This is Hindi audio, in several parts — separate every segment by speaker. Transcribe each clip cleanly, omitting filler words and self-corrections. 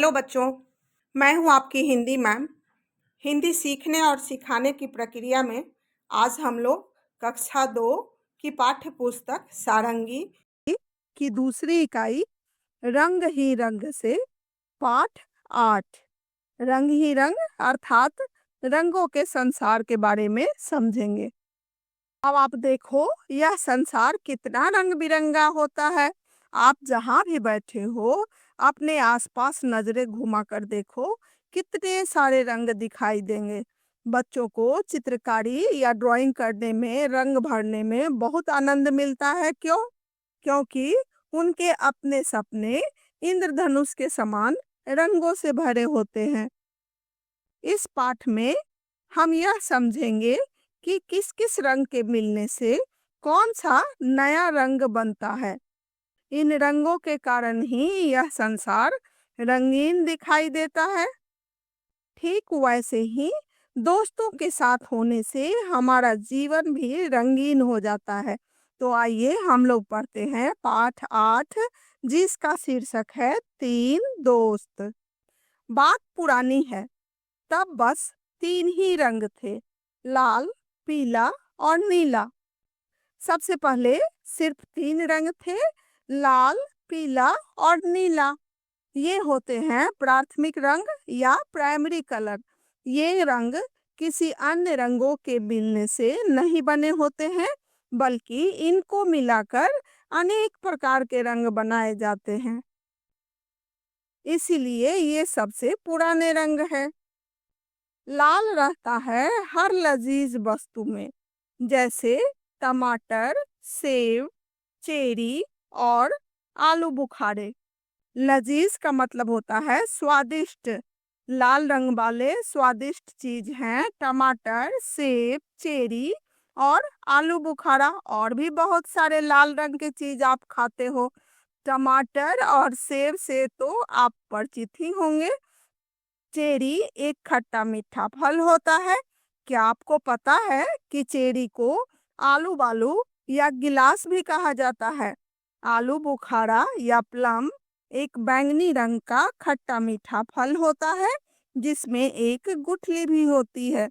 Speaker 1: हेलो बच्चों, मैं हूं आपकी हिंदी मैम। हिंदी सीखने और सिखाने की प्रक्रिया में आज हम लोग कक्षा 2 की पाठ्य पुस्तक सारंगी की दूसरी इकाई रंग ही रंग से पाठ 8 रंग ही रंग अर्थात रंगों के संसार के बारे में समझेंगे। अब आप देखो यह संसार कितना रंग बिरंगा होता है। आप जहाँ भी बैठे हो अपने आसपास नजरें घुमा कर देखो, कितने सारे रंग दिखाई देंगे। बच्चों को चित्रकारी या ड्राइंग करने में, रंग भरने में बहुत आनंद मिलता है। क्यों? क्योंकि उनके अपने सपने इंद्रधनुष के समान रंगों से भरे होते हैं। इस पाठ में हम यह समझेंगे कि किस किस रंग के मिलने से कौन सा नया रंग बनता है। इन रंगों के कारण ही यह संसार रंगीन दिखाई देता है। ठीक वैसे ही दोस्तों के साथ होने से हमारा जीवन भी रंगीन हो जाता है। तो आइए हम लोग पढ़ते हैं पाठ 8, जिसका शीर्षक है 3 दोस्त। बात पुरानी है, तब बस 3 ही रंग थे, लाल, पीला और नीला। सबसे पहले सिर्फ 3 रंग थे, लाल, पीला और नीला। ये होते हैं प्राथमिक रंग या प्राइमरी कलर। ये रंग किसी अन्य रंगों के मिलने से नहीं बने होते हैं, बल्कि इनको मिलाकर अनेक प्रकार के रंग बनाए जाते हैं। इसीलिए ये सबसे पुराने रंग है। लाल रहता है हर लजीज वस्तु में, जैसे टमाटर, सेब, चेरी और आलू बुखारे। लजीज का मतलब होता है स्वादिष्ट। लाल रंग वाले स्वादिष्ट चीज हैं टमाटर, सेब, चेरी और आलू बुखारा। और भी बहुत सारे लाल रंग के चीज आप खाते हो। टमाटर और सेब से तो आप परिचित ही होंगे। चेरी एक खट्टा मीठा फल होता है। क्या आपको पता है कि चेरी को आलू बालू या गिलास भी कहा जाता है? आलू बुखारा या प्लम एक बैंगनी रंग का खट्टा मीठा फल होता है, जिसमें एक गुठली भी होती है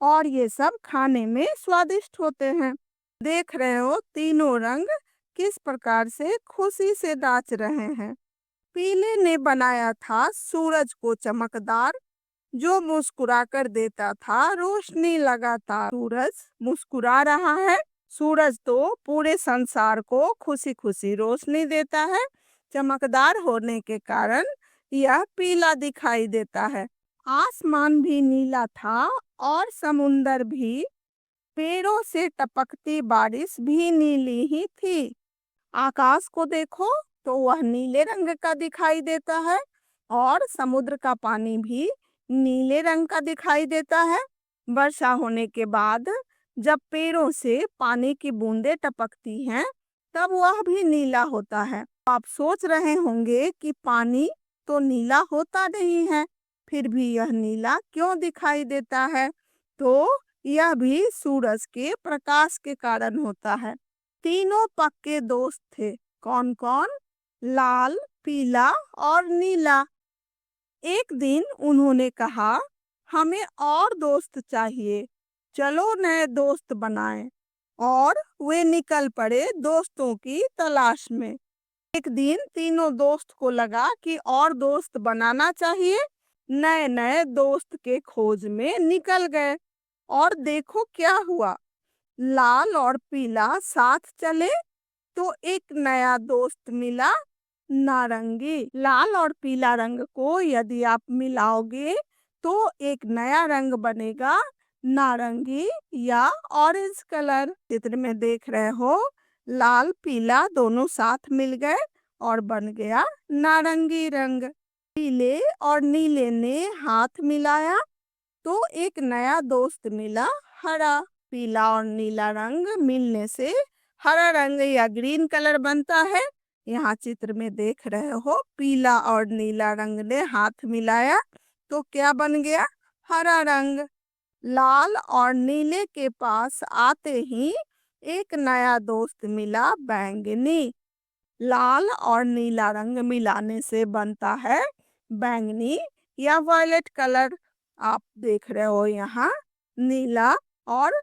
Speaker 1: और ये सब खाने में स्वादिष्ट होते हैं। देख रहे हो तीनों रंग किस प्रकार से खुशी से नाच रहे हैं। पीले ने बनाया था सूरज को चमकदार, जो मुस्कुरा कर देता था रोशनी लगातार। सूरज मुस्कुरा रहा है। सूरज तो पूरे संसार को खुशी खुशी रोशनी देता है। चमकदार होने के कारण यह पीला दिखाई देता है। आसमान भी नीला था और समुंदर भी। पेड़ों से टपकती बारिश भी नीली ही थी। आकाश को देखो तो वह नीले रंग का दिखाई देता है और समुद्र का पानी भी नीले रंग का दिखाई देता है। वर्षा होने के बाद जब पेड़ों से पानी की बूंदें टपकती हैं, तब वह भी नीला होता है। आप सोच रहे होंगे कि पानी तो नीला होता नहीं है, फिर भी यह नीला क्यों दिखाई देता है? तो यह भी सूरज के प्रकाश के कारण होता है। तीनों पक्के दोस्त थे। कौन कौन? लाल, पीला और नीला। एक दिन उन्होंने कहा, हमें और दोस्त चाहिए, चलो नए दोस्त बनाएं। और वे निकल पड़े दोस्तों की तलाश में। एक दिन तीनों दोस्त को लगा कि और दोस्त बनाना चाहिए। नए नए दोस्त के खोज में निकल गए और देखो क्या हुआ। लाल और पीला साथ चले तो एक नया दोस्त मिला, नारंगी। लाल और पीला रंग को यदि आप मिलाओगे तो एक नया रंग बनेगा, नारंगी या ऑरेंज कलर। चित्र में देख रहे हो लाल पीला दोनों साथ मिल गए और बन गया नारंगी रंग। पीले और नीले ने हाथ मिलाया तो एक नया दोस्त मिला, हरा। पीला और नीला रंग मिलने से हरा रंग या ग्रीन कलर बनता है। यहाँ चित्र में देख रहे हो पीला और नीला रंग ने हाथ मिलाया तो क्या बन गया? हरा रंग। लाल और नीले के पास आते ही एक नया दोस्त मिला, बैंगनी। लाल और नीला रंग मिलाने से बनता है बैंगनी या वायलेट कलर। आप देख रहे हो यहाँ नीला और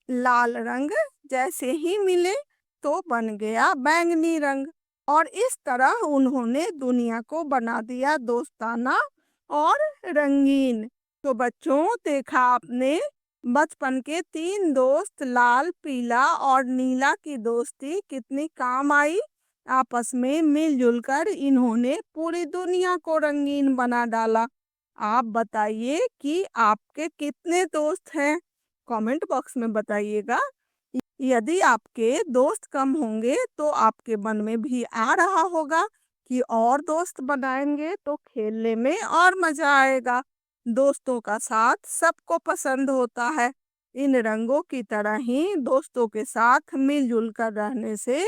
Speaker 1: लाल रंग जैसे ही मिले तो बन गया बैंगनी रंग। और इस तरह उन्होंने दुनिया को बना दिया दोस्ताना और रंगीन। तो बच्चों, देखा आपने, बचपन के 3 दोस्त लाल, पीला और नीला की दोस्ती कितनी काम आई। आपस में मिलजुल कर इन्होंने पूरी दुनिया को रंगीन बना डाला। आप बताइए कि आपके कितने दोस्त हैं? कमेंट बॉक्स में बताइएगा। यदि आपके दोस्त कम होंगे तो आपके मन में भी आ रहा होगा कि और दोस्त बनाएंगे तो खेलने में और मजा आएगा। दोस्तों का साथ सबको पसंद होता है। इन रंगों की तरह ही दोस्तों के साथ मिलजुल कर रहने से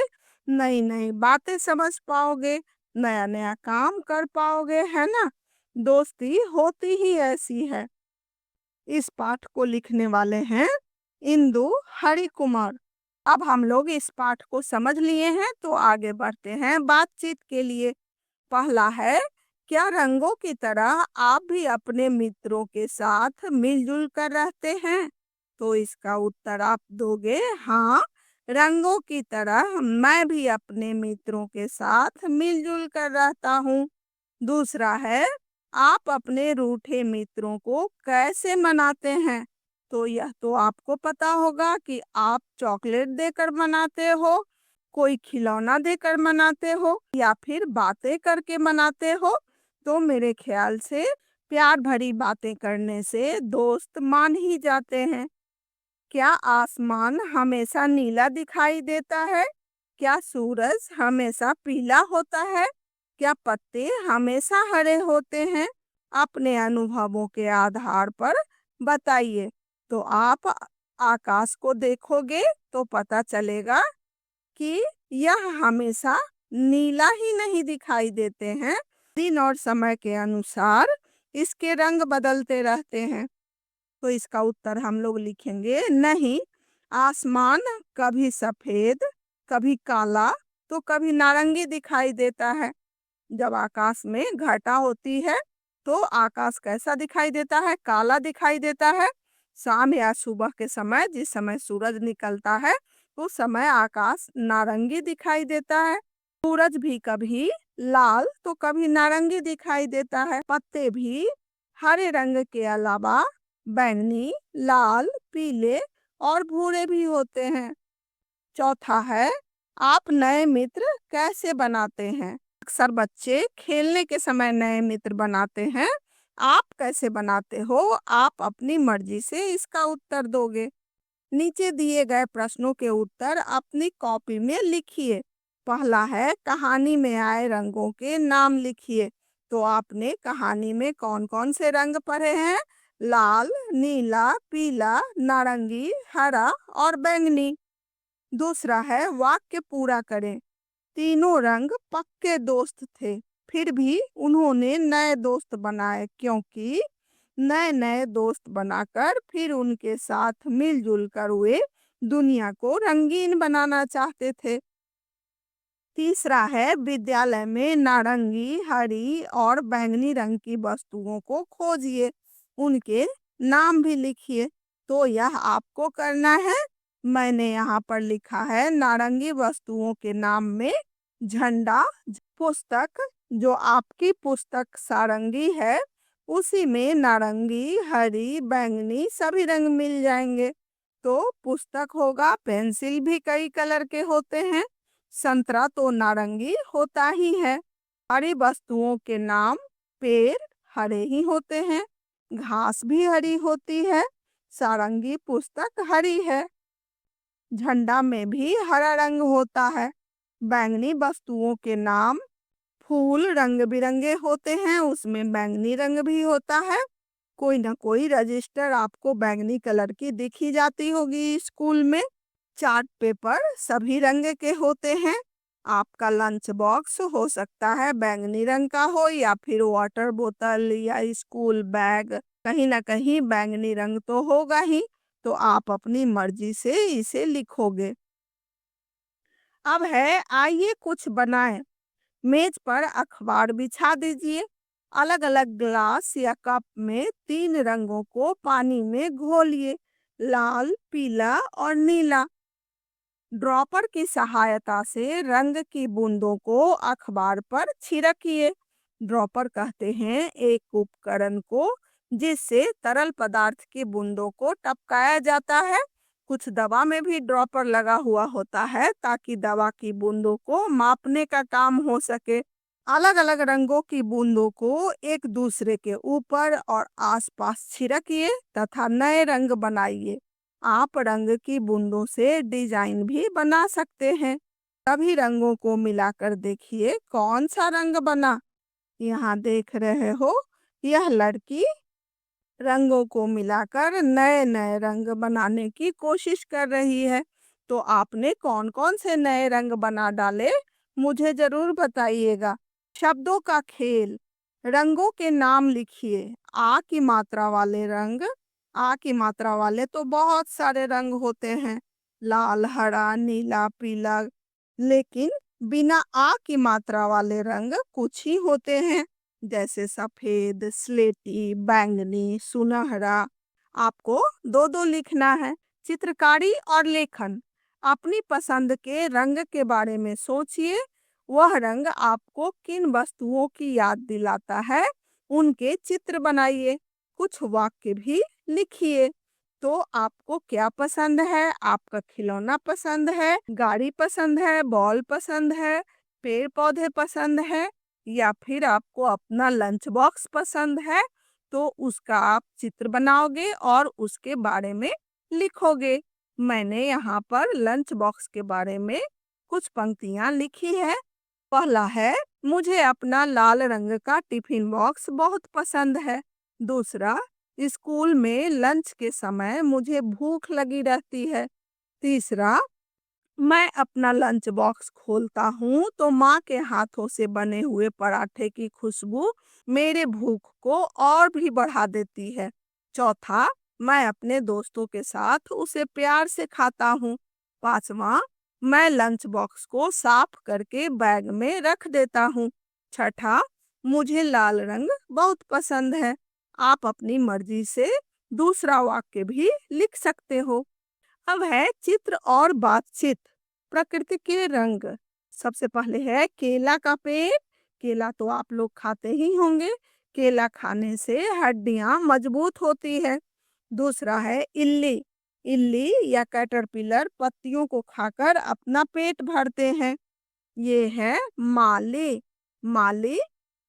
Speaker 1: नई नई बातें समझ पाओगे, नया नया काम कर पाओगे, है ना। दोस्ती होती ही ऐसी है। इस पाठ को लिखने वाले हैं इंदु हरिकुमार। अब हम लोग इस पाठ को समझ लिए हैं तो आगे बढ़ते हैं बातचीत के लिए। पहला है, क्या रंगों की तरह आप भी अपने मित्रों के साथ मिलजुल कर रहते हैं? तो इसका उत्तर आप दोगे हाँ, रंगों की तरह मैं भी अपने मित्रों के साथ मिलजुल कर रहता हूँ। दूसरा है, आप अपने रूठे मित्रों को कैसे मनाते हैं? तो यह तो आपको पता होगा कि आप चॉकलेट देकर मनाते हो, कोई खिलौना देकर मनाते हो या फिर बातें करके मनाते हो। तो मेरे ख्याल से प्यार भरी बातें करने से दोस्त मान ही जाते हैं। क्या आसमान हमेशा नीला दिखाई देता है? क्या सूरज हमेशा पीला होता है? क्या पत्ते हमेशा हरे होते हैं? अपने अनुभवों के आधार पर बताइए। तो आप आकाश को देखोगे तो पता चलेगा कि यह हमेशा नीला ही नहीं दिखाई देते हैं। दिन और समय के अनुसार इसके रंग बदलते रहते हैं। तो इसका उत्तर हम लोग लिखेंगे नहीं, आसमान कभी सफेद, कभी काला, तो कभी नारंगी दिखाई देता है। जब आकाश में घटा होती है तो आकाश कैसा दिखाई देता है? काला दिखाई देता है। शाम या सुबह के समय, जिस समय सूरज निकलता है, उस समय आकाश नारंगी दिखाई देता है। सूरज भी कभी लाल तो कभी नारंगी दिखाई देता है। पत्ते भी हरे रंग के अलावा बैंगनी, लाल, पीले और भूरे भी होते हैं। चौथा है, आप नए मित्र कैसे बनाते हैं? अक्सर बच्चे खेलने के समय नए मित्र बनाते हैं। आप कैसे बनाते हो? आप अपनी मर्जी से इसका उत्तर दोगे। नीचे दिए गए प्रश्नों के उत्तर अपनी कॉपी में लिखिए। पहला है, कहानी में आए रंगों के नाम लिखिए। तो आपने कहानी में कौन कौन से रंग पढ़े हैं? लाल, नीला, पीला, नारंगी, हरा और बैंगनी। दूसरा है, वाक्य पूरा करें। तीनों रंग पक्के दोस्त थे, फिर भी उन्होंने नए दोस्त बनाए क्योंकि नए नए दोस्त बनाकर फिर उनके साथ मिलजुल कर वे दुनिया को रंगीन बनाना चाहते थे। तीसरा है, विद्यालय में नारंगी, हरी और बैंगनी रंग की वस्तुओं को खोजिए, उनके नाम भी लिखिए। तो यह आपको करना है। मैंने यहाँ पर लिखा है नारंगी वस्तुओं के नाम में झंडा, पुस्तक, जो आपकी पुस्तक सारंगी है उसी में नारंगी, हरी, बैंगनी सभी रंग मिल जाएंगे। तो पुस्तक होगा, पेंसिल भी कई कलर के होते हैं, संतरा तो नारंगी होता ही है। हरी वस्तुओं के नाम, पेड़ हरे ही होते हैं, घास भी हरी होती है, सारंगी पुस्तक हरी है। झंडा में भी हरा रंग होता है। बैंगनी वस्तुओं के नाम, फूल रंग बिरंगे होते हैं, उसमें बैंगनी रंग भी होता है। कोई ना कोई रजिस्टर आपको बैंगनी कलर की दिखी जाती होगी स्कूल में। चार्ट पेपर सभी रंग के होते हैं। आपका लंच बॉक्स हो सकता है बैंगनी रंग का हो या फिर वाटर बोतल या स्कूल बैग, कहीं ना कहीं बैंगनी रंग तो होगा ही। तो आप अपनी मर्जी से इसे लिखोगे। अब है, आइए कुछ बनाएं। मेज पर अखबार बिछा दीजिए। अलग अलग ग्लास या कप में 3 रंगों को पानी में घोलिए, लाल, पीला और नीला। ड्रॉपर की सहायता से रंग की बूंदों को अखबार पर छिड़किए। ड्रॉपर कहते हैं एक उपकरण को जिससे तरल पदार्थ की बूंदों को टपकाया जाता है। कुछ दवा में भी ड्रॉपर लगा हुआ होता है ताकि दवा की बूंदों को मापने का काम हो सके। अलग अलग रंगों की बूंदों को एक दूसरे के ऊपर और आसपास छिड़किए तथा नए रंग बनाइए। आप रंग की बूंदों से डिजाइन भी बना सकते हैं। सभी रंगों को मिलाकर देखिए कौन सा रंग बना। यहाँ देख रहे हो, यह लड़की रंगों को मिलाकर नए नए रंग बनाने की कोशिश कर रही है। तो आपने कौन कौन से नए रंग बना डाले, मुझे जरूर बताइएगा। शब्दों का खेल। रंगों के नाम लिखिए। आ की मात्रा वाले रंग। आ की मात्रा वाले तो बहुत सारे रंग होते हैं, लाल, हरा, नीला, पीला। लेकिन बिना आ की मात्रा वाले रंग कुछ ही होते हैं, जैसे सफेद, स्लेटी, बैंगनी, सुनहरा। आपको दो दो लिखना है। चित्रकारी और लेखन। अपनी पसंद के रंग के बारे में सोचिए। वह रंग आपको किन वस्तुओं की याद दिलाता है, उनके चित्र बनाइए। कुछ वाक्य भी लिखिए। तो आपको क्या पसंद है? आपका खिलौना पसंद है, गाड़ी पसंद है, बॉल पसंद है, पेड़ पौधे पसंद है, या फिर आपको अपना लंच बॉक्स पसंद है? तो उसका आप चित्र बनाओगे और उसके बारे में लिखोगे। मैंने यहाँ पर लंच बॉक्स के बारे में कुछ पंक्तियाँ लिखी है। पहला है, मुझे अपना लाल रंग का टिफिन बॉक्स बहुत पसंद है। दूसरा, स्कूल में लंच के समय मुझे भूख लगी रहती है। तीसरा, मैं अपना लंच बॉक्स खोलता हूँ तो माँ के हाथों से बने हुए पराठे की खुशबू मेरे भूख को और भी बढ़ा देती है। चौथा, मैं अपने दोस्तों के साथ उसे प्यार से खाता हूँ। पांचवा, मैं लंच बॉक्स को साफ करके बैग में रख देता हूँ। छठा, मुझे लाल रंग बहुत पसंद है। आप अपनी मर्जी से दूसरा वाक्य भी लिख सकते हो। अब है चित्र और बातचीत। प्रकृति के रंग। सबसे पहले है केला का पेड़। केला तो आप लोग खाते ही होंगे। केला खाने से हड्डियां मजबूत होती है। दूसरा है इल्ली। इल्ली या कैटरपिलर पत्तियों को खाकर अपना पेट भरते हैं। ये है माली। माली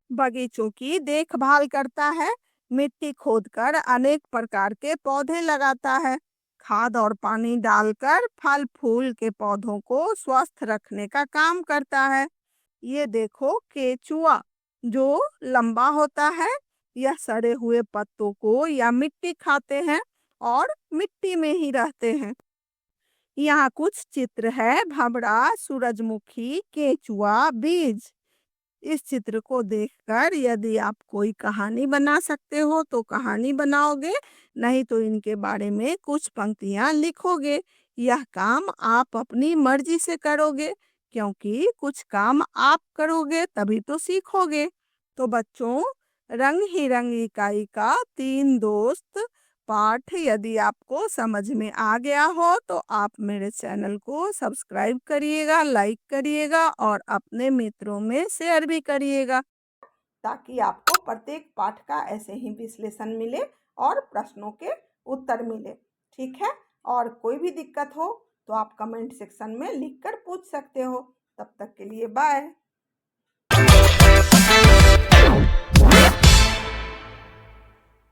Speaker 1: बगीचों की देखभाल करता है। मिट्टी खोदकर अनेक प्रकार के पौधे लगाता है। खाद और पानी डालकर फल फूल के पौधों को स्वस्थ रखने का काम करता है। ये देखो केचुआ, जो लंबा होता है। यह सड़े हुए पत्तों को या मिट्टी खाते हैं और मिट्टी में ही रहते हैं। यहाँ कुछ चित्र है। भंवरा, सूरजमुखी, केचुआ, बीज। इस चित्र को देखकर यदि आप कोई कहानी बना सकते हो तो कहानी बनाओगे, नहीं तो इनके बारे में कुछ पंक्तियां लिखोगे। यह काम आप अपनी मर्जी से करोगे, क्योंकि कुछ काम आप करोगे तभी तो सीखोगे। तो बच्चों, रंग ही रंग इकाई का 3 दोस्त पाठ यदि आपको समझ में आ गया हो तो आप मेरे चैनल को सब्सक्राइब करिएगा, लाइक करिएगा और अपने मित्रों में शेयर भी करिएगा, ताकि आपको प्रत्येक पाठ का ऐसे ही विश्लेषण मिले और प्रश्नों के उत्तर मिले। ठीक है? और कोई भी दिक्कत हो तो आप कमेंट सेक्शन में लिखकर पूछ सकते हो। तब तक के लिए बाय।